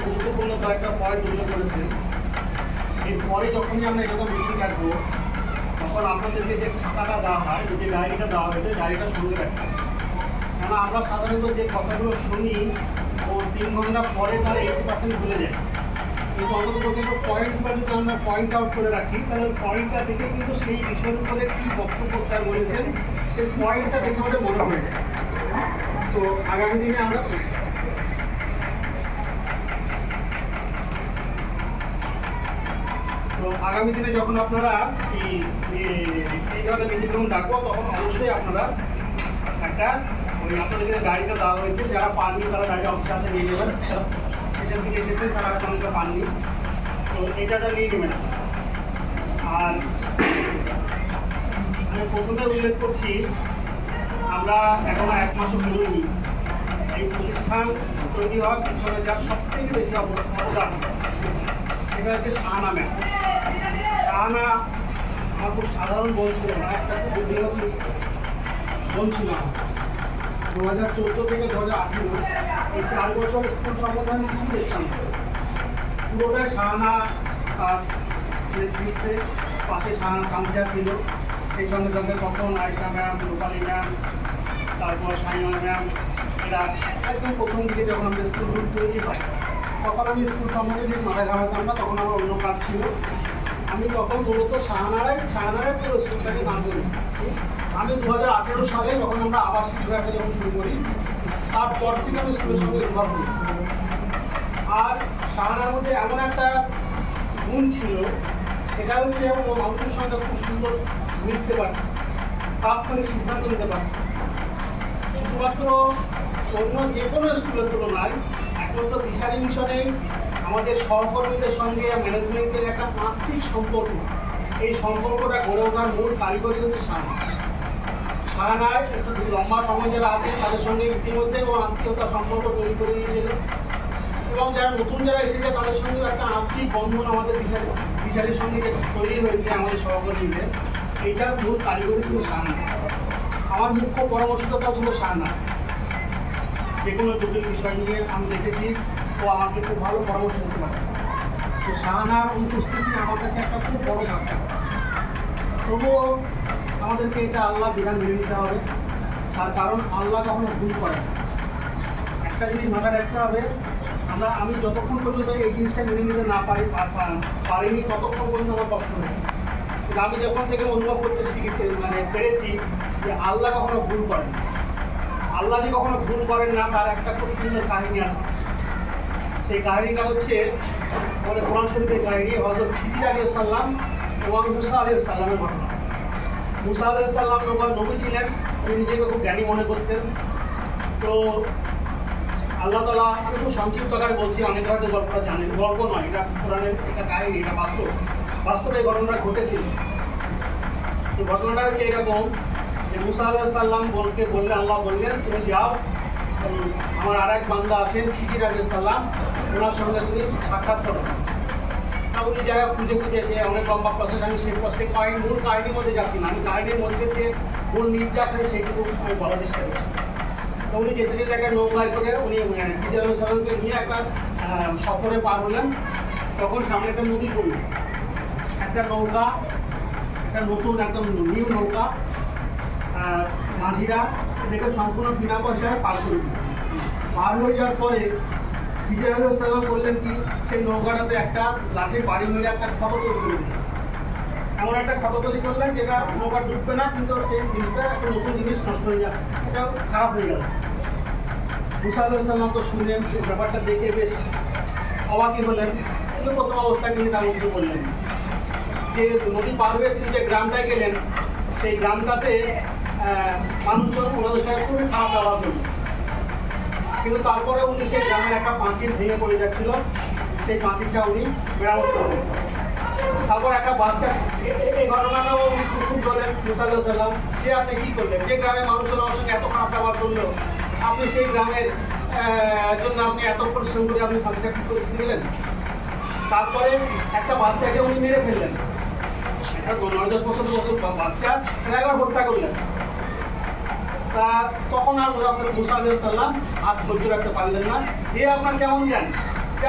গুরুত্বপূর্ণ কয়েকটা পয়েন্ট উল্লেখ করেছেন। এরপরে যখনই আমরা এরকম মিটিং রাখবো তখন আপনাদেরকে যে খাতাটা দেওয়া হয়, যে ডায়েরিটা দেওয়া হয়েছে, ডায়েরিটা সঙ্গে রাখতে হবে। কেননা আমরা সাধারণত যে কথাগুলো শুনি ও 3 ঘন্টা পরে তার 80% ভুলে যায়। কিন্তু অন্তত পর্যন্ত পয়েন্টগুলো যদি আমরা পয়েন্ট আউট করে রাখি তাহলে পয়েন্টটা দেখে কিন্তু সেই বিষয়ের উপরে কী বক্তব্য স্যার বলেছেন সেই পয়েন্টটা দেখে আমাদের মনে হয়ে যায়। তো আগামী দিনে আমরা যখন আপনারা এই ধরনের মিটিং ডাকবো তখন অবশ্যই আপনারা একটা আপনাদেরকে গাড়িটা দেওয়া হয়েছে, যারা পাননি তারা গাড়িটা অফিসে আছে নিয়ে নেবেন, সেখান থেকে এসেছেন তারা হয়তো অনেকটা পাননি, তো এইটা নিয়ে নেবেন। আর আমি প্রথমে উল্লেখ করছি, আমরা এখনো 1 মাসও বেরোইনি। এই প্রতিষ্ঠান তৈরি হওয়ার পিছনে যার সবথেকে বেশি অবদান সেটা হচ্ছে শাহানা ম্যাম। শাহানা আমার খুব সাধারণ বোন ছিল না, একটা খুব বুদ্ধিমতী বোন ছিল। 2014 থেকে 2018 এই 4 বছর স্কুল সম্বন্ধে আমি কিছু দেখতাম, পুরোটাই শাহানা তার নেতৃত্বে। পাশে শামসিয়া ছিল, সেই সঙ্গে সঙ্গে তখন আয়সা ম্যাম, রূপালী ম্যাম, তারপর সাইমা ম্যাম, এরা একদম প্রথম দিকে যখন আমাদের স্কুলগুলো তৈরি হয় তখন আমি স্কুল সম্বন্ধে বেশ মাথায় ঘামাতাম না, তখন আমার অন্য কাজ ছিল। আমি তখন মূলত শাহানারায় পুরো স্কুলটাকে দান করেছি। আমি 2018 সালে যখন আমরা আবাসিক বিভাগটা যখন শুরু করি তারপর থেকে আমি স্কুলের সঙ্গে ইনভলভ হয়েছি। আর শাহানার মধ্যে এমন একটা গুণ ছিল, সেটা হচ্ছে ও মানুষের সঙ্গে খুব সুন্দর মিশতে পারত, তাৎক্ষণিক সিদ্ধান্ত নিতে পারত। শুধুমাত্র অন্য যে কোনো স্কুলের তুলনায় একমাত্র দিশারি মিশনে আমাদের সহকর্মীদের সঙ্গে ম্যানেজমেন্টের একটা আত্মিক সম্পর্ক, এই সম্পর্কটা গড়ে ওঠার মূল কারিগরি হচ্ছে শাহানার একটু লম্বা সময় যারা আছে তাদের সঙ্গে ইতিমধ্যে ও আত্মীয়তার সম্পর্ক তৈরি করে নিয়েছিল, এবং যারা নতুন যারা এসেছে তাদের সঙ্গেও একটা আত্মিক বন্ধন আমাদের দিশারির সঙ্গে তৈরি হয়েছে আমাদের সহকর্মীদের। এইটার মূল কারিগরি ছিল শাহানা। আমার মুখ্য পরামর্শদাতাও ছিল শাহানা। যে কোনো জটিল বিষয় নিয়ে আমি দেখেছি ও আমাকে খুব ভালো পরামর্শ দিতে পারে। তো শাহানার অনুপস্থিতি আমার কাছে একটা খুব বড় ধাক্কা। তবুও আমাদেরকে এটা আল্লাহ বিধান মেনে নিতে হবে, তার কারণ আল্লাহ কখনো ভুল করে না। একটা জিনিস মাথায় রাখতে হবে, আমি যতক্ষণ পর্যন্ত এই জিনিসটা মেনে নিতে না পারিনি ততক্ষণ পর্যন্ত আমার কষ্ট হয়েছে। কিন্তু আমি যখন থেকে অনুভব করতে শিখেছি, পেরেছি যে আল্লাহ কখনো ভুল করেন। আল্লাহ যে কখনো ভুল করেন না তার একটা খুব সুন্দর কাহিনী আছে। সেই কাহিনীটা হচ্ছে কোরআন শরীফের কাহিনী, হযরত খিজির আলাইহিস সালাম এবং মুসা আলাইহিস সালামের ঘটনা। মুসা আলাইহিস সালাম নবী ছিলেন, উনি নিজেকে খুব জ্ঞানী মনে করতেন। তো আল্লাহ তাআলা, আমি খুব সংক্ষিপ্ত আকারে বলছি, অনেক হয়তো গল্পটা জানেন, গল্প নয়, এটা কোরআনের একটা কাহিনী, এটা বাস্তবে এই ঘটনাটা ঘটেছিল। তো ঘটনাটা হচ্ছে এরকম যে মুসা আলাইহিস সালাম বললে আল্লাহ বললেন, তুমি যাও, আমার আর এক বান্দা আছেন খিজির আলাইহিস সালাম, ওনার সঙ্গে তুমি সাক্ষাৎ করো। উনি জায়গা খুঁজে সে অনেক লম্বা প্রসেস, আমি মূল কাহিনীর মধ্যে যাচ্ছি না, আমি কাহিনীর মধ্যে যে মূল নির্যাস আমি সেইটুকু আমি বলার চেষ্টা করছি। তো উনি যেতে যেতে একটা নৌকায় করে উনি খিজির আলাইহিস সালামকে নিয়ে একটা সফরে পার হলেন। তখন সামনে একটা নদী পড়ল, একটা নৌকা, একটা নতুন একদম নিউ নৌকা, মাঝিরা এটাকে সম্পূর্ণ বিনা পয়সায় পার করে দিল। পার হয়ে যাওয়ার পরে খিজির আলাইহিস সালাম বললেন কি, সেই নৌকাটাতে একটা লাঠি বাড়ি মেরে একটা ক্ষত তৈরি করে দিলেন। এমন একটা ক্ষত তৈরি করলেন যেটা নৌকা ডুববে না, কিন্তু সেই জিনিসটা একটা নতুন জিনিস নষ্ট হয়ে যাবে, এটা খারাপ হয়ে গেল। মুসা আলাইহিস সালাম তো শুনলেন, ব্যাপারটা দেখে বেশ অবাকই হলেন, কিন্তু প্রথম অবস্থায় তিনি তার মধ্যে বললেন যে নদী পার হয়ে তিনি যে গ্রামটায় গেলেন সেই গ্রামটাতে মানুষজন ওনাদের সঙ্গে খুবই খারাপ ব্যবহার করলেন। কিন্তু তারপরে উনি সেই গ্রামের একটা পাঁচিল ভেঙে পড়ে যাচ্ছিল, সেই পাঁচিলটা উনি মেরামত করলেন। তারপর একটা বাচ্চা, এই ঘটনাটাও উনি খুব বললেন মুসা আলাইহিস সালাম, যে আপনি কী করলেন, যে গ্রামের মানুষজন আমার সঙ্গে এত খারাপ ব্যবহার করলো, আপনি সেই গ্রামের জন্য আপনি এত পরিশ্রম করে আপনি পাঁচিলটা কী করে দিলেন। তারপরে একটা বাচ্চাকে উনি মেরে ফেললেন, একটা 9-10 বছর বাচ্চা একবার হত্যা করলেন। তা তখন আর মুসা আলাইহিস সালাম আর ধৈর্য রাখতে পারলেন না, আপনার কেমন জ্ঞান,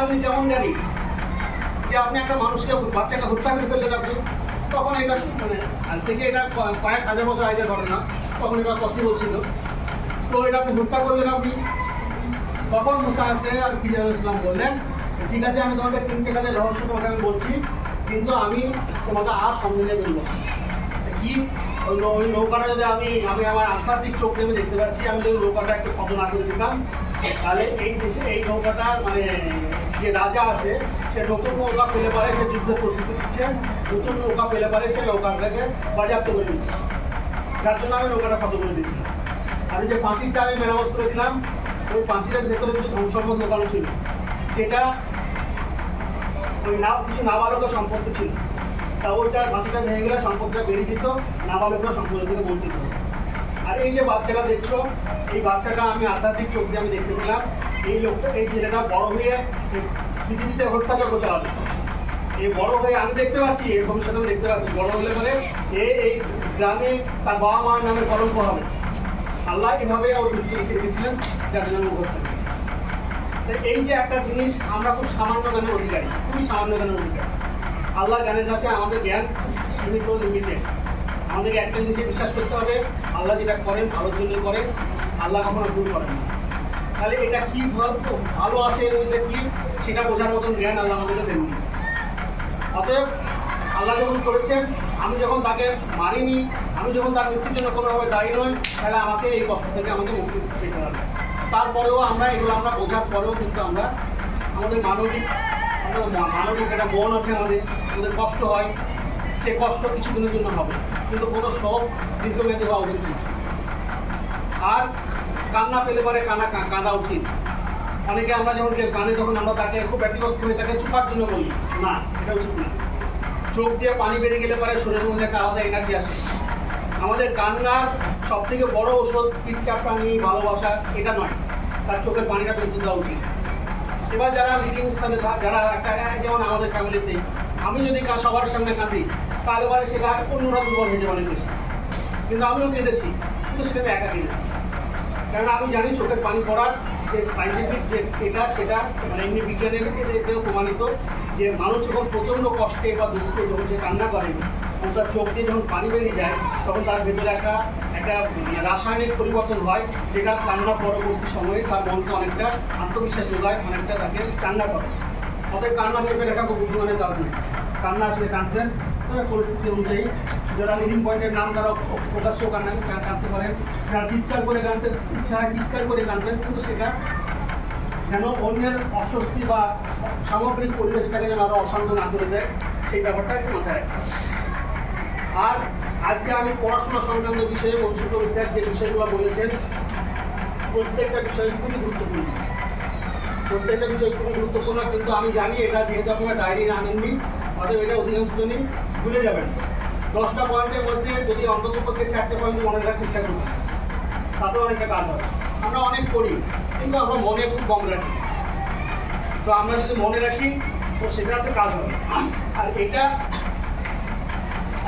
আপনি কেমন জানি যে আপনি একটা মানুষকে বাচ্চাকে হত্যা করে ফেললেন আপনি, তখন এটা মানে আজ থেকে এটা কয়েক হাজার বছর আগের ঘটনা, তখন এটা পসিবল ছিল। তো এটা আপনি হত্যা করলেন আপনি, তখন মুসাকে আর খিজার ইসলাম বললেন, ঠিক আছে আমি তোমাকে 3টে কাজের রহস্য তোমাকে আমি বলছি, কিন্তু আমি তোমাকে আর সঙ্গে নিয়ে বলবো কি। ওই নৌকাটা যদি আমি আমার আধ্যাত্মিক চোখ দিয়ে দেখতে পাচ্ছি, আমি যদি নৌকাটা একটু ফটো না করে দিতাম, তাহলে এই দেশে এই নৌকাটা মানে যে রাজা আছে সে নতুন নৌকা পেলে পারে, সে যুদ্ধের প্রস্তুতি দিচ্ছে, নতুন নৌকা পেলে পারে সে নৌকাটাকে বাজেয়াপ্ত করে দিচ্ছে, যার জন্য আমি নৌকাটা ফটো করে দিচ্ছিলাম। আর যে পাঁচিলটা আমি মেরামত করে দিলাম, ওই পাঁচিলের ভেতরে কিছু ধ্বংসম্পদ দোকানও ছিল, যেটা ওই কিছু নাবালকের সম্পত্তি ছিল। তা ওইটা পাঁচিলটা ভেঙে গেলে সম্পত্তিটা বেরিয়ে যেত, নাবালকরা সম্পত্তি থেকে বঞ্চিত হতো। আর এই যে বাচ্চাটা দেখছো, এই বাচ্চাটা আমি আধ্যাত্মিক চোখ দিয়ে আমি দেখতে পেলাম, এই ছেলেটা বড় হয়ে পৃথিবীতে হত্যাযজ্ঞ চালাবে। এই বড় হয়ে আমি দেখতে পাচ্ছি, এর ভবিষ্যতে আমি দেখতে পাচ্ছি, বড় হলে পরে এই গ্রামে তার বাবা মার নামে কলঙ্ক হবে। আল্লাহ এভাবে ওর মৃত্যু লিখে রেখেছিলেন, যার জন্য আমি হত্যা করেছি। তো এই যে একটা জিনিস, আমরা খুব সামান্য জ্ঞানের অধিকারী, খুবই সামান্য জ্ঞানের অধিকারী। আল্লাহর জ্ঞানের কাছে আমাদের জ্ঞান সীমিত, লিমিটেড। আমাদেরকে একটা জিনিসে বিশ্বাস করতে হবে, আল্লাহ যেটা করেন ভালোর জন্য করেন, আল্লাহ কখনো ভুল করেন না। তাহলে এটা কী ভালো আছে এর মধ্যে কী, সেটা বোঝার মতন জ্ঞান আল্লাহ আমাদেরকে দেননি। অতএব আল্লাহ যখন করেছেন, আমি যখন তাকে মানিনি, আমি যখন তার মৃত্যুর জন্য কোনোভাবে দায়ী নই, তাহলে আমাকে এই কষ্ট থেকে আমাকে মুক্তি পেতে হবে। তারপরেও এগুলো আমরা বোঝার পরেও কিন্তু আমরা আমাদের মানবিক একটা মন আছে, আমাদের কষ্ট হয়, সে কষ্ট কিছুদিনের জন্য হবে, কিন্তু কোনো শোক দীর্ঘমেয়াদী হওয়া উচিত না। আর কান্না পেলে পরে কাঁদা উচিত। অনেকে আমরা যখন কাঁদে, তখন আমরা তাকে খুব ব্যতিগ্রস্ত হয়ে তাকে চুপার জন্য বলি, না, এটা উচিত না। চোখ দিয়ে পানি বেরিয়ে গেলে পরে শরীরের মধ্যে একটা আলাদা এনার্জি আসে। আমাদের কান্নার সব থেকে বড় ওষুধ পিঠচাপানি, ভালোবাসা, এটা নয়, তার চোখের পানিটা বেরোতে দেওয়া উচিত। এবার যারা লিভিং স্থানে যারা একটা, যেমন আমাদের ফ্যামিলিতে আমি যদি সবার সামনে কাঁদি, তাহলে পরে সেটা অন্যরা দুর্বল হয়ে যাবে অনেক বেশি। কিন্তু আমিও কেঁদেছি, কিন্তু সেটা আমি একা কেঁদেছি, কেননা আমি জানি চোখের পানি পড়ার যে সাইন্টিফিক যে সেটা মানে এমনি বিজ্ঞানের এতেও প্রমাণিত যে মানুষ যখন প্রচণ্ড কষ্টে বা দুঃখে যখন সে কান্না করে, এবং তার চোখ দিয়ে যখন পানি বেরিয়ে যায়, তখন তার ভেতরে একটা রাসায়নিক পরিবর্তন হয়, যেটা কান্না পরবর্তী সময়ে তার মনকে অনেকটা আত্মবিশ্বাস যোগায়, অনেকটা তাকে কান্না করে। অতএব কান্না চেপে রাখা খুব বুদ্ধিমানের কাজ নেই। কান্না আসলে কাঁদবেন পরিস্থিতি অনুযায়ী। যারা লিভিং পয়েন্টের নাম, তারা প্রকাশ্য কাঁদতে পারেন, যারা চিৎকার করে কাঁদতে ইচ্ছা হয় চিৎকার করে কাঁদবেন, কিন্তু সেটা যেন অন্যের অস্বস্তি বা সামগ্রিক পরিবেশটাকে যেন আরও অশান্ত না করে দেয়, সেই ব্যাপারটা একটু মাথায় রাখা। আর আজকে আমি পড়াশোনা সংক্রান্ত বিষয়ে মনসুর স্যার যে বিষয়গুলো বলেছেন, প্রত্যেকটা বিষয় খুবই গুরুত্বপূর্ণ, প্রত্যেকটা বিষয় খুবই গুরুত্বপূর্ণ। কিন্তু আমি জানি এটা যেহেতু আপনারা ডায়েরি আনেননি, অতএব এটা অধিকাংশ জনই ভুলে যাবেন। 10টা পয়েন্টের মধ্যে যদি অন্ততপক্ষে 4টে পয়েন্ট মনে রাখার চেষ্টা করবেন, তাতেও অনেকটা কাজ হবে। আমরা অনেক করি, কিন্তু আমরা মনে খুব কম রাখি। তো আমরা যদি মনে রাখি, তো সেটাতে কাজ হবে। আর এটা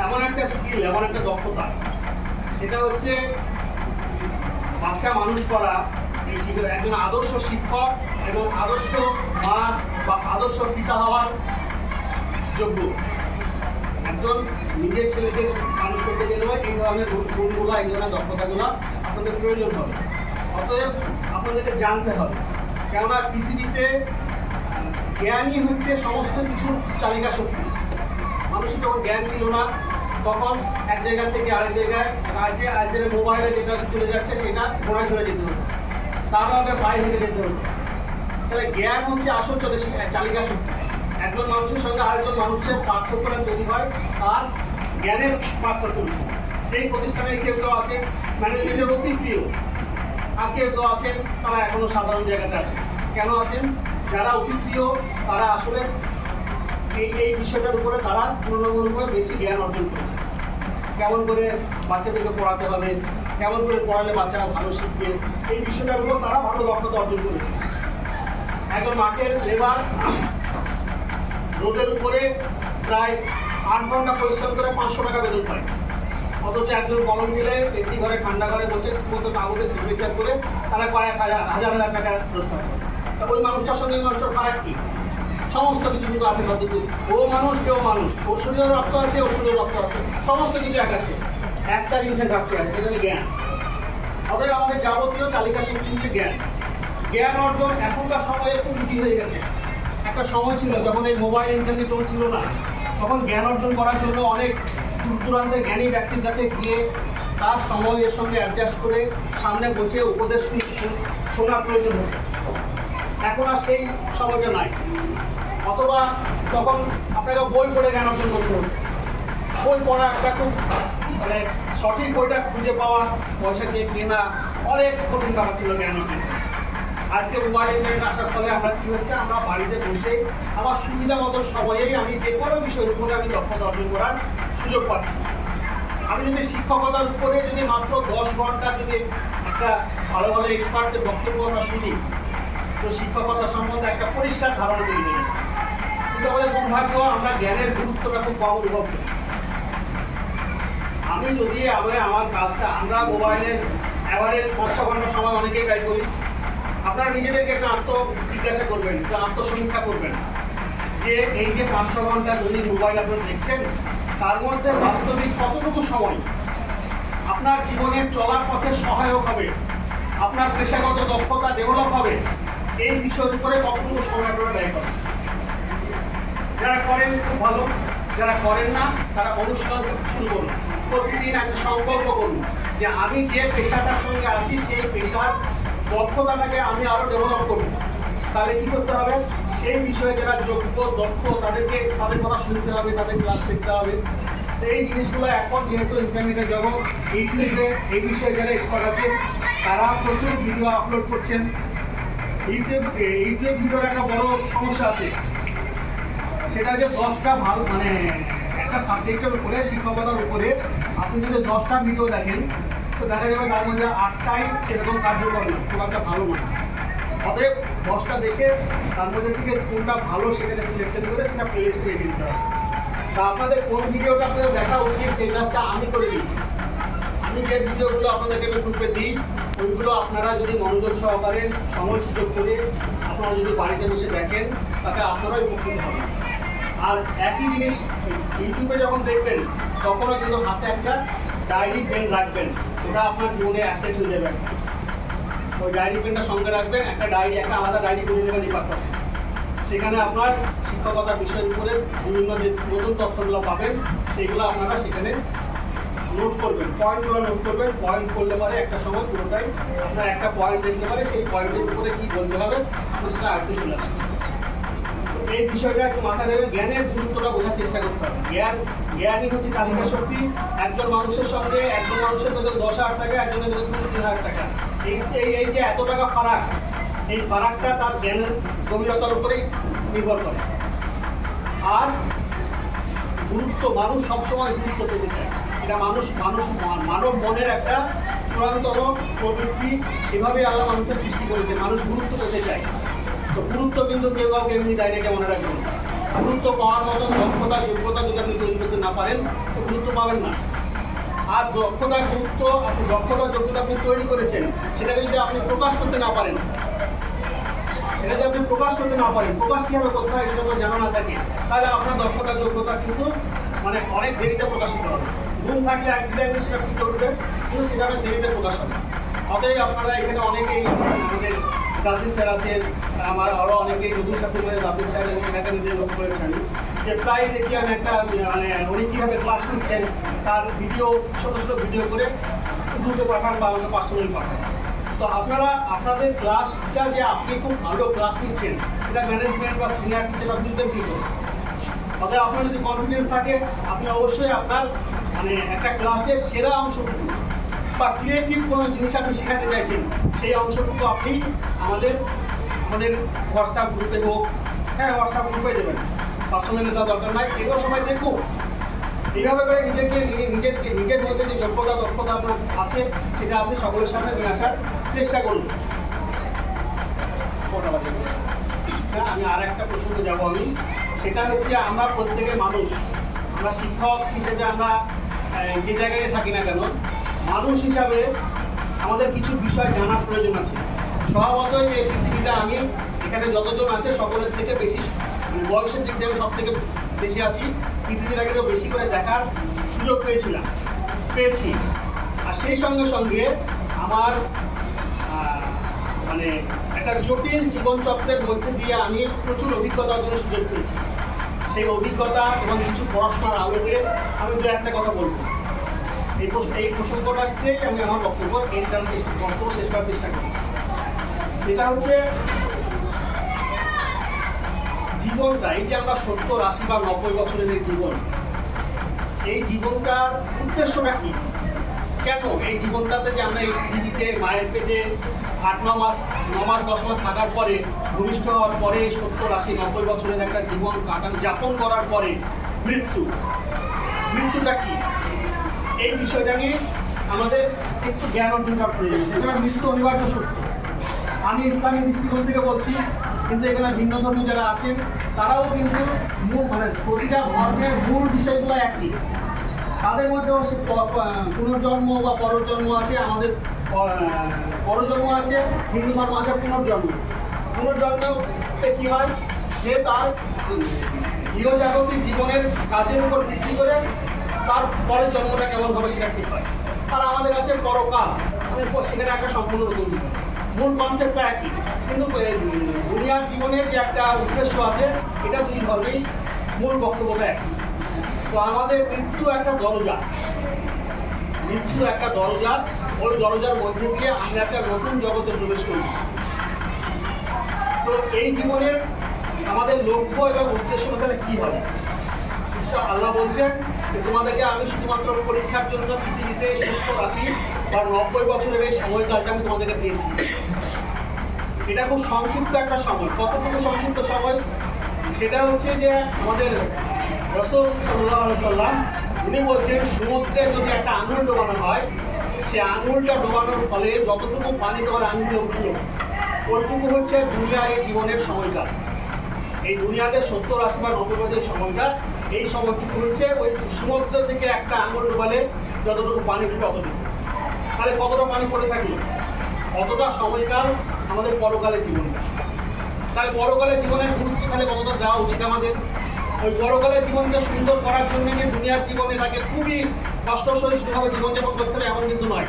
এমন একটা স্কিল, এমন একটা দক্ষতা, সেটা হচ্ছে বাচ্চা মানুষ করা। এই একজন আদর্শ শিক্ষক এবং আদর্শ মা বা আদর্শ পিতা হওয়ার যোগ্য একজন নিজের ছেলেকে মানুষ করতে গেলে এই ধরনের গুণগুলো, এই ধরনের দক্ষতাগুলো আপনাদের প্রয়োজন হবে। অতএব আপনাদেরকে জানতে হবে, কেননা পৃথিবীতে জ্ঞানই হচ্ছে সমস্ত কিছুর চালিকা শক্তি। মানুষের যখন জ্ঞান ছিল না, তখন এক জায়গা থেকে আরেক জায়গায় আজের মোবাইলে যেটা চলে যাচ্ছে সেটা ঘোড়ায় চলে যেতে হতো, তারও আগে পায়ে হেঁটে যেতে হতো। তাহলে জ্ঞান হচ্ছে আসল চালিকা শক্তি। একজন মানুষের সঙ্গে আরেকজন মানুষের পার্থক্যটা তৈরি হয় আর জ্ঞানের পার্থক্য তৈরি হয়। এই প্রতিষ্ঠানে কেউ কেউ আছেন ম্যানেজমেন্টের অতি প্রিয়, আর কেউ কেউ আছেন তারা এখনও সাধারণ জায়গাতে আছেন। কেন আছেন? যারা অতি প্রিয় তারা আসলে এই বিষয়টার উপরে তারা তুলনামূলকভাবে বেশি জ্ঞান অর্জন করেছে। কেমন করে বাচ্চাদেরকে পড়াতে হবে, কেমন করে পড়ালে বাচ্চারা ভালো শিখবে, এই বিষয়টার উপর তারা ভালো দক্ষতা অর্জন করেছে। একজন মাঠের লেবার রোদের উপরে প্রায় 8 ঘন্টা পরিশ্রম করে 500 টাকা বেতন পায়, অথচ একজন কলম দিলে এসি ঘরে ঠান্ডা ঘরে বসে মতো কাগজে সিগনেচার করে তারা কয়েক হাজার টাকা রোজগার করে। ওই মানুষটার সঙ্গে ওই মানুষটার ফারাক কি? সমস্ত কিছু কিন্তু আছে কতটুকু। ও মানুষ, কেউ মানুষ, ওর শরীরে রক্ত আছে, ওর শরীরে রক্ত আছে, সমস্ত কিছু এক আছে। একটা জিনিসের ঘাটতি আছে, সেটা জ্ঞান। অতএব আমাদের যাবতীয় চালিকা শক্তি হচ্ছে জ্ঞান। জ্ঞান অর্জন এখনকার সময়ে খুব ইজি হয়ে গেছে। একটা সময় ছিল যখন এই মোবাইল ইন্টারনেট ছিল না, তখন জ্ঞান অর্জন করার জন্য অনেক দূর দূরান্তের জ্ঞানী ব্যক্তির কাছে গিয়ে তার সময়ের সঙ্গে অ্যাডজাস্ট করে সামনে বসে উপদেশ শোনার প্রয়োজন হতো। এখন আর সেই সময়টা নাই। অথবা তখন আপনাকে বই পড়ে জ্ঞান অর্জন করতে হতো। বই পড়া একটা খুব মানে সঠিক বইটা খুঁজে পাওয়া, পয়সা দিয়ে কেনা অনেক কঠিন ব্যাপার ছিল জ্ঞান অর্জন। আজকে মোবাইল ইন্টারনেট আসার ফলে আমরা কী হচ্ছে, আমরা বাড়িতে বসে আমার সুবিধা মতো সময়েই আমি যে কোনো বিষয়ের উপরে আমি দক্ষতা অর্জন করার সুযোগ পাচ্ছি। আমি যদি শিক্ষকতার উপরে যদি মাত্র 10 ঘন্টা যদি একটা ভালো ভালো এক্সপার্টের বক্তব্য আমরা শুনি, তো শিক্ষকতা সম্বন্ধে একটা পরিষ্কার ধারণা তৈরি হয়ে যায়। কিন্তু আমাদের দুর্ভাগ্য, আমরা জ্ঞানের গুরুত্বটা খুব কম অনুভব করি। আমি যদি আমার কাজটা আমরা মোবাইলের অ্যাভারেজ 5-6 ঘন্টা সময় অনেকেই ব্যয় করি। আপনারা নিজেদেরকে একটা জিজ্ঞাসা করবেন, একটা আত্মসমীক্ষা করবেন যে এই যে 5-6 ঘন্টা যদি মোবাইল আপনারা দেখছেন, তার মধ্যে বাস্তবিক কতটুকু সময় আপনার জীবনের চলার পথে সহায়ক হবে, আপনার পেশাগত দক্ষতা ডেভেলপ হবে, এই বিষয়ের উপরে কতটুকু সময় আপনারা ব্যয় করেন। যারা করেন খুব ভালো, যারা করেন না তারা অনুশীলন শুরু করুন। প্রতিদিন একটা সংকল্প করুন যে আমি যে পেশাটার সঙ্গে আছি সেই পেশার দক্ষতাটাকে আমি আরও ডেভেলপ করব। তাহলে কী করতে হবে, সেই বিষয়ে যারা যোগ্য দক্ষ তাদের কথা শুনতে হবে, তাদের ক্লাস দেখতে হবে। এই জিনিসগুলো এখন যেহেতু ইন্টারনেটের জগৎ, ইউটিউবে এই বিষয়ে যারা এক্সপার্ট আছে তারা প্রচুর ভিডিও আপলোড করছেন। ইউটিউব ভিডিওর একটা বড় সমস্যা আছে, সেটা হচ্ছে 10টা ভালো মানে একটা সাবজেক্টের উপরে, শিক্ষকতার উপরে আপনি যদি 10টা ভিডিও দেখেন, তো দেখা যাবে তার মধ্যে 8টাই সেরকম কার্যকর না, খুব একটা ভালো নয়। অতএব 10টা দেখে তার মধ্যে থেকে কোনটা ভালো সেটাকে সিলেকশন করে সেটা প্লেলিস্টে রেখে দিতে হবে। তা আপনাদের কোন ভিডিওটা আপনাদের দেখা উচিত সেই কাজটা আমি করে দিই। আমি যে ভিডিওগুলো আপনাদেরকে গ্রুপে দিই, ওইগুলো আপনারা যদি মনোযোগ সহকারে সময় সুযোগ করে আপনারা যদি বাড়িতে বসে দেখেন, তাতে আপনারাই উপকৃত হবেন। আর একই জিনিস ইউটিউবে যখন দেখবেন, তখনও কিন্তু হাতে একটা ডায়েরি পেন রাখবেন। ওটা আপনার জীবনে অ্যাসেট হয়ে যাবে। ওই ডায়েরি পেনটা সঙ্গে রাখবেন, একটা আলাদা ডায়েরি করে দেবেন এই পারপাসে। সেখানে আপনার শিক্ষকতার বিষয়ের উপরে বিভিন্ন যে নতুন তথ্যগুলো পাবেন, সেইগুলো আপনারা সেখানে নোট করবেন, পয়েন্টগুলো নোট করবেন। পয়েন্ট করলে পরে একটা সময় পুরোটাই আপনার একটা পয়েন্ট দেখতে পারে, সেই পয়েন্টের উপরে কী বলতে হবে আপনার সেটা আয়ত্তে চলে আসবে। এই বিষয়টা একটু মাথায় দেবেন, জ্ঞানের গুরুত্বটা বোঝার চেষ্টা করতে হবে। জ্ঞানই হচ্ছে চালিকা শক্তি। একজন মানুষের সঙ্গে একজন মানুষের বেতন 10,000 টাকা, একজনের বেতন 3,000 টাকা। এই যে এত টাকা ফারাক, এই ফারাকটা তার জ্ঞানের গভীরতার উপরেই নির্ভর করে। আর গুরুত্ব, মানুষ সবসময় গুরুত্ব পেতে চায়। এটা মানব মনের একটা চূড়ান্তর প্রবৃত্তি। এভাবে আল্লাহ মানুষকে সৃষ্টি করেছে, মানুষ গুরুত্ব পেতে চায়। তো গুরুত্ব কিন্তু কেউ কাউকে এমনি দেয় না, মনে রাখবেন। গুরুত্ব পাওয়ার মতো দক্ষতা যোগ্যতা যদি আপনি তৈরি করতে না পারেন, তো গুরুত্ব পাবেন না। আর দক্ষতা যোগ্যতা আপনি তৈরি করেছেন, সেটাকে যদি আপনি প্রকাশ করতে না পারেন, প্রকাশ কীভাবে করতে হয় এটা যদি জানা না থাকে, তাহলে আপনার দক্ষতা যোগ্যতা কিন্তু মানে অনেক দেরিতে প্রকাশিত হবে। ঘুম থাকলে একদিন সেটা ফুটে উঠবে, কিন্তু সেটা অনেক দেরিতে প্রকাশ হবে। অতএব আপনারা এখানে অনেকেই আমাদের দাবির স্যার আছেন, আমার আরও অনেকেই নতুন সাথে দাবির স্যার এবং এলাকা নিজে লক্ষ্য করেছেন যে প্রায় দেখি আমি একটা মানে উনি কীভাবে ক্লাস নিচ্ছেন তার ভিডিও, ছোটো ছোটো ভিডিও করে গ্রুপে পাঠান বা আমাকে পার্সোনালি পাঠান। তো আপনারা আপনাদের ক্লাসটা যে আপনি খুব ভালো ক্লাস নিচ্ছেন, এটা ম্যানেজমেন্ট বা সিনিয়র টিচার বুঝবেন কী করে। অতএব আপনার যদি কনফিডেন্স থাকে, আপনি অবশ্যই আপনার মানে একটা ক্লাসের সেরা অংশটুকু বা ক্রিয়েটিভ কোনো জিনিস আপনি শেখাতে চাইছেন, সেই অংশটুকু আপনি আমাদের হোয়াটসঅ্যাপ গ্রুপে হোক, হোয়াটসঅ্যাপ গ্রুপে দেবেন, পার্সোনালি দেওয়া দরকার নাই। এগুলো সবাই দেখুক। এইভাবে করে নিজের মধ্যে যে যোগ্যতা দক্ষতা আপনার আছে, সেটা আপনি সকলের সামনে নিয়ে আসার চেষ্টা করুন। আমি আর একটা প্রসঙ্গে যাবো আমি, সেটা হচ্ছে আমরা প্রত্যেকে মানুষ। আমরা শিক্ষক হিসেবে আমরা যে জায়গায় থাকি না কেন, মানুষ হিসাবে আমাদের কিছু বিষয় জানার প্রয়োজন আছে। স্বভাবতই এই পৃথিবীতে আমি এখানে যতজন আছে সকলের থেকে বেশি মানে বয়সের দিক থেকে সব থেকে বেশি আছি। পৃথিবীর আগেও বেশি করে দেখার সুযোগ পেয়েছি। আর সেই সঙ্গে সঙ্গে আমার মানে একটা জটিল জীবনচক্রের মধ্যে দিয়ে আমি প্রচুর অভিজ্ঞতা অর্জনের সুযোগ পেয়েছি। সেই অভিজ্ঞতা এবং কিছু পড়াশোনার আলোকে আমি দু একটা কথা বলবো। এই প্রসঙ্গটাতেই আমি আমার বক্তব্য শেষ করার চেষ্টা করি। সেটা হচ্ছে জীবনটা, এই যে আমরা 70, 80 বা 90 বছরের এই জীবনটার উদ্দেশ্যটা কি? কেন এই জীবনটাতে যে আমরা এই পৃথিবীতে মায়ের পেটে 8-9 মাস 10 মাস থাকার পরে ভূমিষ্ঠ হওয়ার পরে 70, 80, 90 বছরের একটা জীবন যাপন করার পরে মৃত্যুটা কি, এই বিষয়টা নিয়ে আমাদের একটু জ্ঞান অর্জন করার প্রয়োজন। এখানে মৃত্যু অনিবার্য সত্য। আমি ইসলামী দৃষ্টিকোণ থেকে বলছি, কিন্তু এখানে ভিন্ন ধর্মী যারা আছেন তারাও কিন্তু মানে প্রতিটা ধর্মের মূল বিষয়গুলো একই। তাদের মধ্যেও সে পুনর্জন্ম বা পরজন্ম আছে, আমাদের পরজন্ম আছে, হিন্দু ধর্ম আছে পুনর্জন্মতে কী হয় যে তার ইহজাগতিক জীবনের কাজের উপর ভিত্তি করে তার পরের জন্মটা কেমন হবে সেটা ঠিক হয়। আর আমাদের আছে পরকাল, সেখানে একটা সম্পূর্ণ নতুন মূল কনসেপ্টটা একই, কিন্তু দুনিয়ার জীবনের যে একটা উদ্দেশ্য আছে এটা দুই ধর্মেই মূল বক্তব্যটা একই। তো আমাদের মৃত্যু একটা দরজা, ওই দরজার মধ্যে দিয়ে আমরা একটা নতুন জগতে প্রবেশ করি। তো এই জীবনের আমাদের লক্ষ্য এবং উদ্দেশ্যটা তাহলে কী হবে? আল্লাহ বলছেন যে তোমাদেরকে আমি শুধুমাত্র পরীক্ষার জন্য পৃথিবীতে 70, 80 বা 90 বছরের এই সময়কালটা আমি তোমাদেরকে দিয়েছি। এটা খুব সংক্ষিপ্ত একটা সময়। কতটুকু সংক্ষিপ্ত সময়? সেটা হচ্ছে যে আমাদের রাসূল সাল্লাল্লাহু আলাইহি সাল্লাম উনি বলছেন সমুদ্রে যদি একটা আঙুল ডোবানো হয়, সে আঙুলটা ডোবানোর ফলে যতটুকু পানি তোমার আঙুলে উঠল ওইটুকু হচ্ছে দুনিয়ার এই জীবনের সময়কাল। এই দুনিয়াতে 70, 80 বা 90 বছরের সময়টা, এই সময়টুকু হচ্ছে ওই সমুদ্র থেকে একটা আঙুল ডোবালে যতটুকু পানি উঠবে অতটুকু। তাহলে কতটা পানি পড়ে থাকলো? অতটা সময়কাল আমাদের পরকালের জীবনটা। তাহলে পরকালের জীবনের গুরুত্ব তাহলে কতটা দেওয়া উচিত আমাদের? ওই পরকালের জীবনকে সুন্দর করার জন্য যে দুনিয়ার জীবনে তাকে খুবই কষ্ট সহিষ্ণুভাবে জীবনযাপন করতে হবে এমন কিন্তু নয়।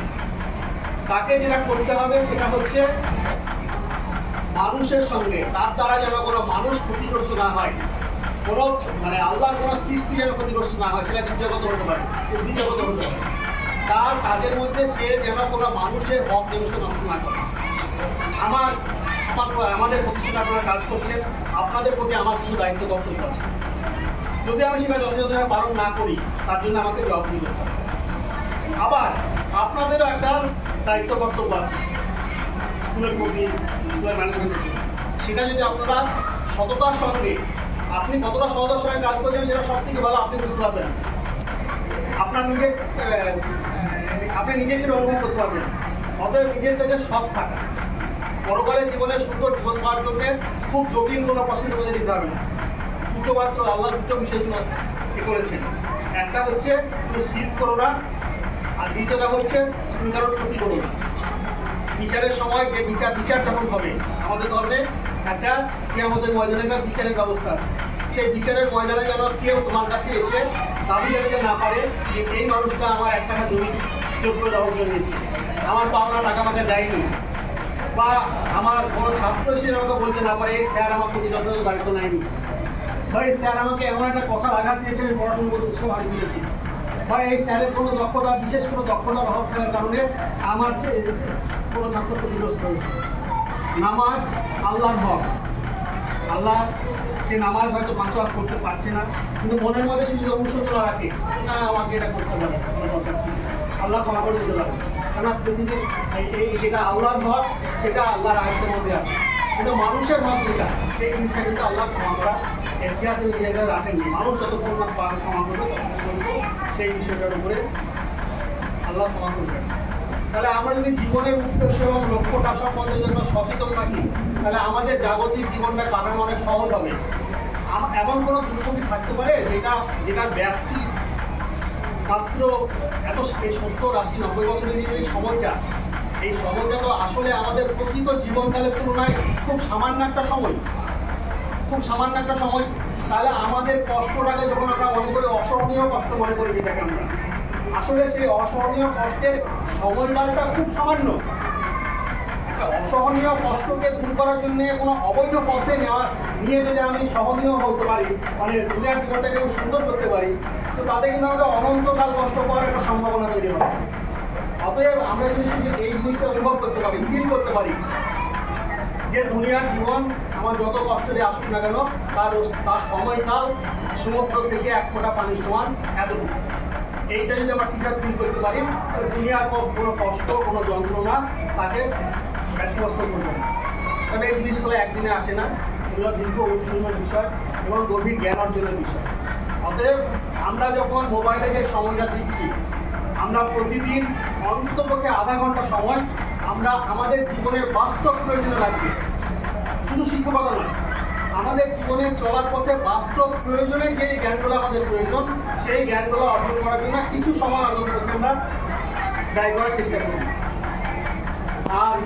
তাকে যেটা করতে হবে সেটা হচ্ছে মানুষের সঙ্গে, তার দ্বারা যেন কোনো মানুষ ক্ষতিগ্রস্ত না হয়, কোনো মানে আল্লাহর কোনো সৃষ্টি যেন ক্ষতিগ্রস্ত না হয়, সেটা জীবজগত হতে পারে, উদ্ভিদজগত হতে পারে। তার কাজের মধ্যে সে যেন কোনো মানুষের হক যেন সে নষ্ট না করে। আমাদের প্রতিষ্ঠানে আপনারা কাজ করছেন, আপনাদের প্রতি আমার কিছু দায়িত্ব কর্তব্য আছে। যদি আমি সেটা যথাযথভাবে পালন না করি তার জন্য আমাকে জবাবদিহি করতে হবে। আবার আপনাদেরও একটা দায়িত্ব কর্তব্য আছে স্কুলের প্রতি, স্কুলের ম্যানেজমেন্টের প্রতি। সেটা যদি আপনারা সততার সঙ্গে, আপনি কতটা সততার সঙ্গে কাজ করছেন সেটা সব থেকে ভালো আপনি বুঝতে পারবেন। আপনি নিজে সেটা অনুভব করতে পারবেন। অতএব নিজের কাছে সৎ থাকা, পরকালের জীবনে সুন্দর জীবন পাওয়ার জন্য খুব জটিল কোনো প্রসেসের মধ্যে নিতে হবে না। মাত্র আল্লাহ দুটো বিষয়গুলো করেছেন। একটা হচ্ছে তুমি শীত করো না, আর দ্বিতীয়টা হচ্ছে তুমি কারোর ক্ষতি করো না। বিচারের সময় যে বিচার যখন হবে, আমাদের ধর্মে একটা কিয়ামতের ময়দানে একটা বিচারের ব্যবস্থা আছে। সেই বিচারের ময়দানে যেন কেউ তোমার কাছে এসে দাবি জানাতে না পারে যে এই মানুষটা আমার 1 টাকা জমি কেউ করে দখল করে নিয়েছে, আমার পাওনা টাকা আমাকে দেয়নি, বা আমার কোনো ছাত্র এসে আমাকে বলতে না পারে এই স্যার আমার প্রতি যথাযথ দায়িত্ব নেয়নি, বা এই স্যার আমাকে এমন একটা কথা আঘাত দিয়েছে আমি পড়াশোনা করতে উৎসাহ হারিয়ে ফেলেছি, বা এই স্যারের কোনো দক্ষতা, বিশেষ কোনো দক্ষতার অভাব থাকার কারণে আমার কোনো ছাত্র ক্ষতিগ্রস্ত হয়েছে। নামাজ আল্লাহর হক, আল্লাহ সে নামাজ হয়তো 5 ওয়াক্ত করতে পারছে না, কিন্তু মনের মধ্যে সে যদি অনুশোচনা রাখে না আমাকে এটা করতে পারে, আল্লাহ ক্ষমা করে দিতে পারে। কেননা পৃথিবীর যেটা আল্লাহর হক সেটা আল্লাহর আয়ত্তের মধ্যে আছে, সেটা মানুষের হক যেটা সেই জিনিসটা কিন্তু আল্লাহ ক্ষমা করা এখতিয়াতে নিজেদের রাখেননি। মানুষ যতক্ষণ না ক্ষমা করবে ততক্ষণ সেই বিষয়টার উপরে আল্লাহ ক্ষমা করবেন। তাহলে আমরা যদি জীবনের উদ্দেশ্য এবং লক্ষ্যটা সম্বন্ধে যখন সচেতন থাকি তাহলে আমাদের জাগতিক জীবনটা কাটানো অনেক সহজ হবে। এমন কোনো দুর্গতি থাকতে পারে যেটা ব্যাপ্তি মাত্র এত 70, 80, 90 বছরের যে সময়টা, এই সময়টা তো আসলে আমাদের প্রকৃত জীবনকালের তুলনায় খুব সামান্য একটা সময়, খুব সামান্য একটা সময়। তাহলে আমাদের কষ্টটাকে যখন আমরা মনে করি অসহনীয় কষ্ট মনে করি যেটাকে আমরা, আসলে সেই অসহনীয় কষ্টের সময়কালটা খুব সামান্য। একটা অসহনীয় কষ্টকে দূর করার জন্য কোনো অবৈধ পথে নিয়ে যদি আমি সহনীয় হতে পারি, মানে দুনিয়ার জীবনটাকে আমি সুন্দর করতে পারি, তো তাতে কিন্তু আমাকে অনন্তকাল কষ্ট পাওয়ার একটা সম্ভাবনা তৈরি হবে। অতএব আমরা যদি শুধু এই জিনিসটা অনুভব করতে পারি, ফিল করতে পারি যে দুনিয়ার জীবন আমার যত কষ্টে আসুক না কেন তার সময়কাল সমুদ্র থেকে এক ফোঁটা পানির সমান এতটুকু, এইটা যদি আমরা ঠিকঠাক ফিল করতে পারি তো দুনিয়ার কোনো কষ্ট, কোনো যন্ত্রণা তাকে ব্যতিব্যস্ত করবে না। তবে এই জিনিসগুলো একদিনে আসে না, এগুলো দীর্ঘ অনুশীলনের বিষয় এবং গভীর জ্ঞান অর্জনের বিষয়। অতএব আমরা যখন মোবাইলে যে সময়টা দিচ্ছি, আমরা প্রতিদিন অন্ততপক্ষে আধা ঘন্টা সময় আমরা আমাদের জীবনের বাস্তব প্রয়োজনে লাগবে। শুধু শিক্ষকতা নয়, আমাদের জীবনের চলার পথে বাস্তব প্রয়োজনে যে জ্ঞানগুলো আমাদের প্রয়োজন, সেই জ্ঞানগুলো অর্জন করার জন্য কিছু সময় অর্জন করতে আমরা ব্যয় করার চেষ্টা করি। আর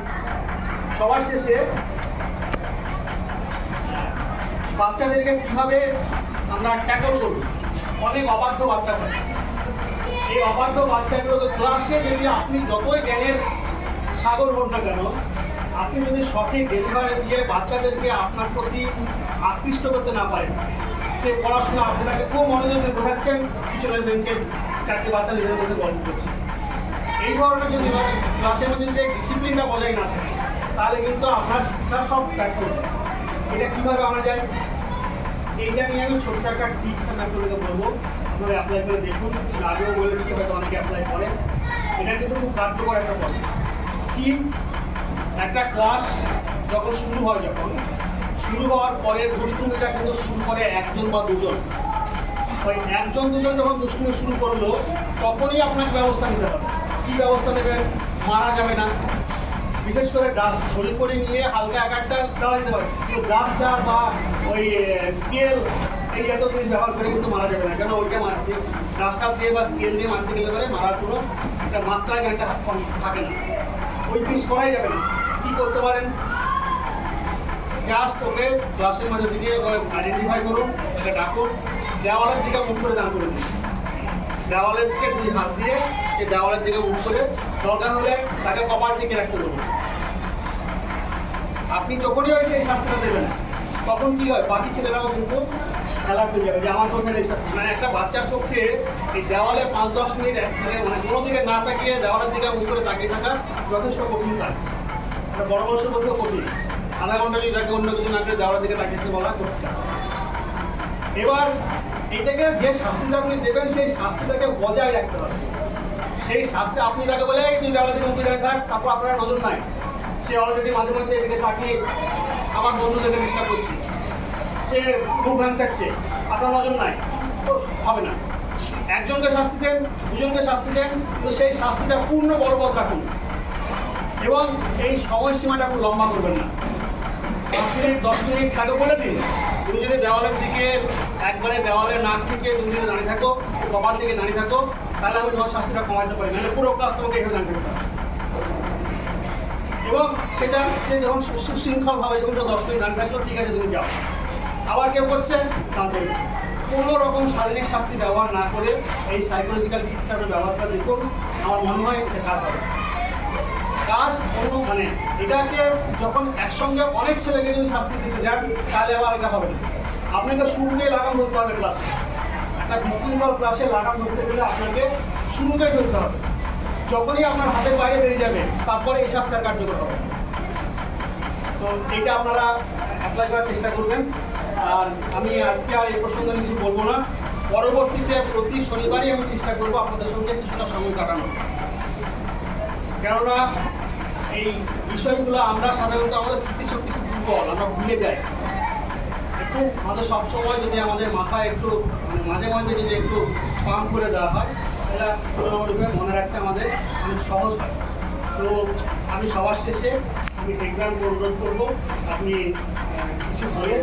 সবার শেষে বাচ্চাদেরকে কীভাবে আমরা ট্যাকল করব। অনেক অবাধ্য বাচ্চা থাকে, এই অবাধ্য বাচ্চাগুলোকে ক্লাসে যদি আপনি যতই জ্ঞানের সাগর হন না কেন, আপনি যদি সঠিক ডেলিভারি দিয়ে বাচ্চাদেরকে আপনার প্রতি আকৃষ্ট করতে না পারেন, সে পড়াশোনা আপনি তাকে খুব মনোযোগ দিয়ে বোঝাচ্ছেন, পিছনের বেঞ্চে চারটে বাচ্চা নিজেদের মধ্যে গল্প করছে, এই ধরনের যদি ক্লাসের মধ্যে যদি ডিসিপ্লিনটা বজায় না থাকে, তাহলে কিন্তু আপনার শিক্ষা সব ব্যর্থ হবে। এটা কীভাবে আনা যায়, এইটা নিয়ে আমি ছোট্ট একটা টিপস আমি আপনাদেরকে বলবো, আপনারা অ্যাপ্লাই করে দেখুন। আগেও বলেছি, হয়তো অনেকে অ্যাপ্লাই করে। এটা কিন্তু খুব কার্যকর একটা প্রসেস। কি, একটা ক্লাস যখন শুরু হওয়ার পরে দুষ্টুমিটা কিন্তু শুরু করে একজন বা দুজন। ওই একজন দুজন যখন দুষ্টুমি শুরু করলো, তখনই আপনাকে ব্যবস্থা নিতে হবে। কী ব্যবস্থা নেবেন? মারা যাবে না, বিশেষ করে ছড়ি করে নিয়ে হালকা এক একটা দেওয়া যেতে পারে, তো ডাস্টার বা ওই স্কেল এই জাতীয় জিনিস ব্যবহার করে কিন্তু মারা যাবে না, কেন ওইটা মারতে ডাস্টার দিয়ে বা স্কেল দিয়ে মারতে গেলে পরে মারার কোনো একটা মাত্রা জ্ঞানটা থাকে না, ওই জিনিস করাই যাবে না। কী করতে পারেন? জাস্ট ওকে ক্লাসের মাঝে দিকে আইডেন্টিফাই করুন, ওকে ডাকুন, দেওয়ালের দিকে মুখ করে দান করে দিন, দেওয়ালের দিকে দুই হাত দিয়ে সেই দেওয়ালের দিকে মুখ করে, দরকার হলে তাকে কপার দিকে রাখতে দেবেন। আপনি যখনই হয়েছে এই শাস্তিটা দেবেন, তখন কী হয়, বাকি ছেলেরাও কিন্তু অ্যালার্ট হয়ে যাবে যে আমার পক্ষে এই শাস্তি। মানে একটা বাচ্চার পক্ষে এই দেওয়ালে 5-10 মিনিট মানে কোনো দিকে না তাকিয়ে দেওয়ালের দিকে মুখ করে তাকিয়ে থাকা যথেষ্ট কঠিন কাজ। একটা বড় মানুষের পক্ষেও কঠিন। আধা ঘন্টা যদি তাকে অন্য কিছু না করে দেওয়ালের দিকে তাকিয়ে বলা করতে হবে। এবার এইটাকে যে শাস্তিটা আপনি দেবেন, সেই শাস্তিটাকে বজায় রাখতে হবে। সেই শাস্তি আপনি তাকে বলে তুই দেওয়ালের দিকে মুখে দাঁড়িয়ে থাক, তারপর আপনার নজর নাই, সে অলরেডি মাঝে মাঝে এদিকে তাকিয়ে আমার বন্ধুদেরকে ডিস্টার্ব করছে, সে খুব ভাঙচাচ্ছে, আপনার নজর নাই, তো হবে না। একজনকে শাস্তি দেন, দুজনকে শাস্তি দেন, তো সেই শাস্তিটা পূর্ণ বলবৎ রাখুন এবং এই সময়সীমাটা খুব লম্বা করবেন না। 5 মিনিট 10 মিনিট তাকে বলে দিন, তুমি যদি দেওয়ালের দিকে একবারে দেওয়ালের নাক থেকে তুমি যদি দাঁড়িয়ে থাকো, কপার দিকে দাঁড়িয়ে থাকো, তাহলে আমি তোমার শাস্তিটা কমাতে পারি, মানে পুরো ক্লাস তোমাকে এখানে দাঁড়িয়ে থাকতে হবে। এবং সেটা সে যখন সুশৃঙ্খলভাবে যখন 10 মিনিট দাঁড়িয়ে থাকলো, ঠিক আছে তুমি যাও। আবার কেউ করছে, তাদের কোনো রকম শারীরিক শাস্তি ব্যবহার না করে এই সাইকোলজিক্যাল ট্রিটমেন্টের ব্যবহারটা দেখুন, আমার মনে হয় এটা কাজ হবে। কাজ অন্য মানে এটাকে যখন একসঙ্গে অনেক ছেলেকে যদি শাস্তি দিতে যান, তাহলে আবার এটা হবে না। আপনাকে শুরুতেই লাগাম ধরতে হবে ক্লাসে। একটা বিশৃঙ্খল ক্লাসে লাগাম ধরতে গেলে আপনাকে শুরুতেই ধরতে হবে। যখনই আপনার হাতের বাইরে বেরিয়ে যাবে, তারপরে এই শাস্তির কার্যকর হবে। তো এইটা আপনারা অ্যাপ্লাই করার চেষ্টা করবেন। আর আমি আজকে আর এই প্রসঙ্গে কিছু বলবো না, পরবর্তীতে প্রতি শনিবারই আমি চেষ্টা করবো আপনাদের সঙ্গে কিছুটা সময় কাটানোর। কেননা এই বিষয়গুলো আমরা সাধারণত আমাদের স্মৃতিশক্তি খুব দুর্বল, আমরা ভুলে যাই। একটু আমাদের সবসময় যদি আমাদের মাথায় একটু মাঝে মাঝে যদি একটু পাম্প করে দেওয়া হয়, এটা তুলনামূলকভাবে মনে রাখতে আমাদের অনেক সহজ হয়। তো আমি সবার শেষে আমি এক্সামকে অনুরোধ করবো, আপনি কিছু বলে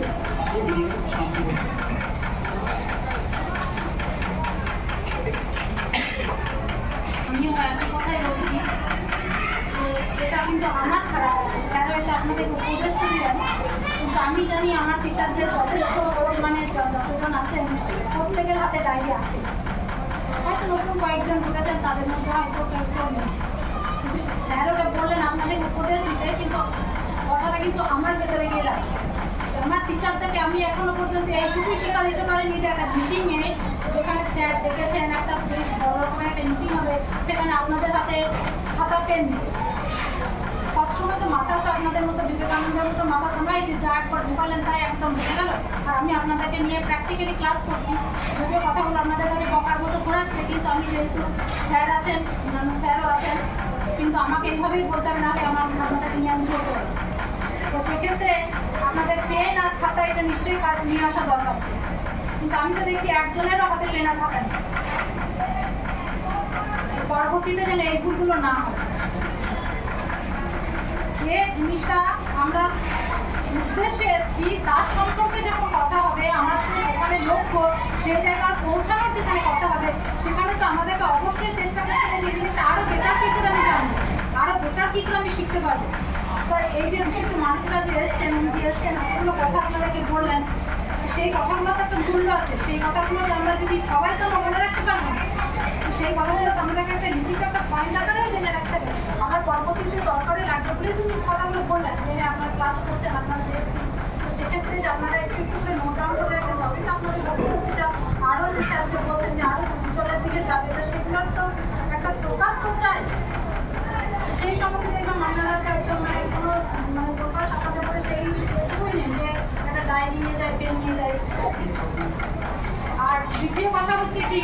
আমিও একই কথাই বলছি যে কয়েকজন ঢুকেছেন, তাদের মধ্যে হয়তো কেউ নেই। কিন্তু স্যার ওটা বললেন আপনাদের উপদেশ দিতে, কিন্তু কথাটা কিন্তু আমার ভেতরে গিয়ে লাগে। আমার টিচার থেকে আমি এখনো পর্যন্ত এইটুকুই শিক্ষা দিতে পারিনি যে একটা মিটিংয়ে যেখানে স্যার দেখেছেন একটা বড় রকমের একটা মিটিং হবে, সেখানে আপনাদের হাতে খাতা পেন নেই। সবসময় তো মাথা তো আপনাদের মতো বিবেকানন্দের মতো মাথা তোমরাই যে যা একবার ঢুকালেন তাই একদম ঢুকে গেল। আর আমি আপনাদেরকে নিয়ে প্র্যাকটিক্যালি ক্লাস করছি, যদিও কথাগুলো আপনাদের কাছে বকার মতো শোনাচ্ছে, কিন্তু আমি যেহেতু স্যার আছেন, অন্যান্য স্যারও আছেন, কিন্তু আমাকে এইভাবেই বলতে হবে, নাহলে আপনাদেরকে নিয়ে আমি চলতে পারবো। তো সেক্ষেত্রে আপনাদের পেন আর খাতা এটা নিশ্চয়ই নিয়ে আসা দরকার ছিল, কিন্তু আমি তো দেখছি একজনেরও হাতে পেন আর খাতা নেই। পরবর্তীতে যেন এই ভুলগুলো না হয়। যে জিনিসটা আমরা উদ্দেশ্যে এসেছি তার সম্পর্কে যখন কথা হবে, আমার যেখানে লক্ষ্য সেই জায়গায় পৌঁছানোর যেখানে কথা হবে, সেখানে তো আমাদেরকে অবশ্যই চেষ্টা করতে হবে সেই জিনিসটা আরও বেটার কী করে আমি জানবো, আরও বেটার কী করে আমি শিখতে পারবো। তো এই যে বিশিষ্ট মানুষরা যে এসছেন, উনি যে এসছেন, অতগুলো কথা আপনাদেরকে বললেন, সেই কথাগুলো তো একটা মূল্য আছে। সেই কথাগুলো আমরা যদি সবাই তো মনে রাখতে পারবো না, সেই কথাগুলো তো আমাদেরকে একটা লিখিত একটা পয়েন্ট আকারেও জেনে রাখতে হবে। আমার পরবর্তীতে দরকারে লাগবে বলে তুমি কথাগুলো বললেন, যে আপনার ক্লাস করছেন, আপনারা দেখছি। তো সেক্ষেত্রে যে আপনারা একটু একটু করে নোট ডাউন করে রাখবেন, তবে তো আপনাদের ভবিষ্যৎটা আরও যে স্যারকে বলছেন যে আরও উজ্জ্বলের দিকে যাবে, তো সেগুলোর তো একটা প্রকাশ করতে হয়। সেই সম্পর্কে দেখলাম আপনারা তো একদম কোনো প্রকাশ আপনাদের করে সেইটুকুই নেই যে একটা ডায়েরি নিয়ে যায়, পেন নিয়ে যায়। আর দ্বিতীয় কথা হচ্ছে কি,